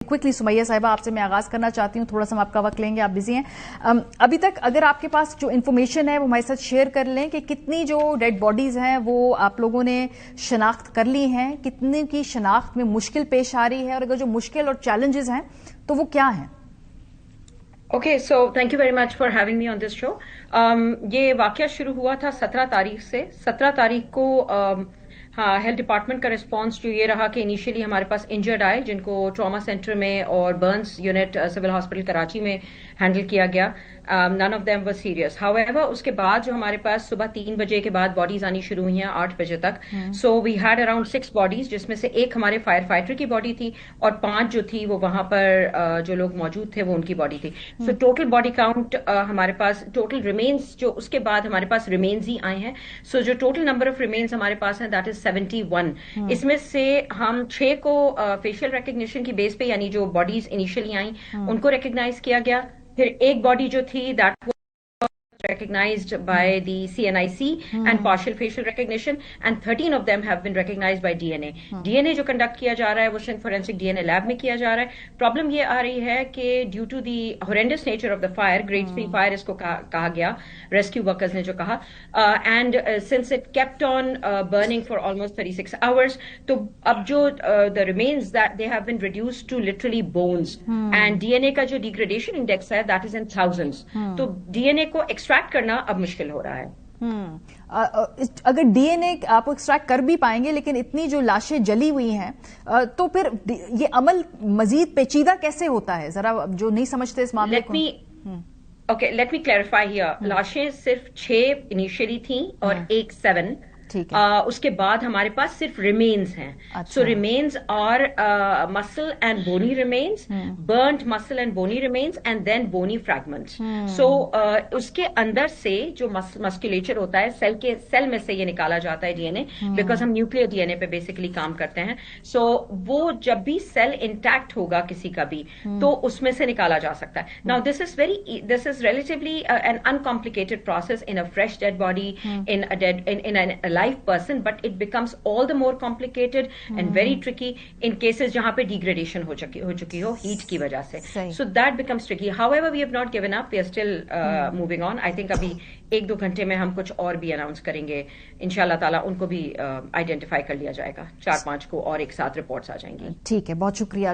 Quickly Sumaiya साहिबा आपसे मैं आगाज करना चाहती हूँ, थोड़ा सा हम आपका वक्त लेंगे, आप बिजी हैं। अभी तक अगर आपके पास जो इन्फॉर्मेशन है वो हमारे साथ शेयर कर लें कि कितनी जो डेड बॉडीज हैं वो आप लोगों ने शनाख्त कर ली हैं, कितने की शनाख्त में मुश्किल पेश आ रही है, और अगर जो मुश्किल और चैलेंजेस हैं तो वो क्या हैं? Okay, so thank you very much for having me on this show. ये वाकया शुरू हुआ था 17 तारीख से। 17 तारीख को हाँ, हेल्थ डिपार्टमेंट का रिस्पांस जो ये रहा कि इनिशियली हमारे पास इंजर्ड आए जिनको ट्रॉमा सेंटर में और burns unit civil hospital Karachi में हैंडल किया गया। None of them were serious. However उसके बाद जो हमारे पास सुबह 3 बजे के बाद बॉडीज आनी शुरू हुई हैं 8 बजे तक। So we had around 6 bodies, जिसमें से एक हमारे फायर फाइटर की बॉडी थी और 5 जो थी वो वहां पर जो लोग मौजूद थे वो उनकी बॉडी थी। सो टोटल बॉडी काउंट हमारे पास, टोटल रिमेन्स जो उसके बाद हमारे पास रिमेन्स ही आए हैं। सो जो टोटल नंबर ऑफ रिमेन्स हमारे पास है दैट इज 71। इसमें से हम 6 को फेशियल रिकग्निशन की बेस पे, यानी जो बॉडीज इनिशियली आई उनको रिकग्नाइज किया गया। फिर एक बॉडी जो थी that recognized by the CNIC and partial facial recognition, and 13 of them have been recognized by DNA. DNA जो कंडक्ट किया जा रहा है वो सिंध फोरेंसिक DNA लैब में किया जा रहा है। प्रॉब्लम ये आ रही है कि due to the horrendous nature of the fire, grade 3 fire इसको कहा गया, रेस्क्यू वर्कर्स ने जो कहा, and since it kept on burning for almost 36 hours, तो अब जो the remains that they have been reduced to literally bones, and DNA का जो डिग्रेडेशन इंडेक्स है दैट इज इन थाउजेंड्स। तो DNA को एक्सट्रैक्ट करना अब मुश्किल हो रहा है। अगर डीएनए आप एक्सट्रैक्ट कर भी पाएंगे, लेकिन इतनी जो लाशें जली हुई हैं तो फिर ये अमल मजीद पेचीदा कैसे होता है? जरा जो नहीं समझते इस मामले को। Let me clarify here. लाशें सिर्फ 6 इनिशियली थी और एक 7। ठीक है। उसके बाद हमारे पास सिर्फ रिमेन्स हैं। So remains or muscle and bony remains, burned muscle and bony remains, and then bony fragments. So उसके अंदर से जो मस्कुलेचर होता है, सेल में से ये निकाला जाता है डीएनए, बिकॉज हम न्यूक्लियर डीएनए पे बेसिकली काम करते हैं। सो वो जब भी सेल इंटैक्ट होगा किसी का भी तो उसमें से निकाला जा सकता है। Now this is relatively an uncomplicated process in a fresh dead body, in a live person, but it becomes all the more complicated and very tricky in cases जहां पे degradation हो चुकी हो heat की वजह से। So that becomes tricky. However, we have not given up. We are still moving on. I think अभी 1-2 घंटे में हम कुछ और भी अनाउंस करेंगे इंशाल्लाह ताला। उनको भी आइडेंटिफाई कर लिया जाएगा। 4-5 को और एक साथ रिपोर्ट्स आ जाएंगी। ठीक है, बहुत शुक्रिया।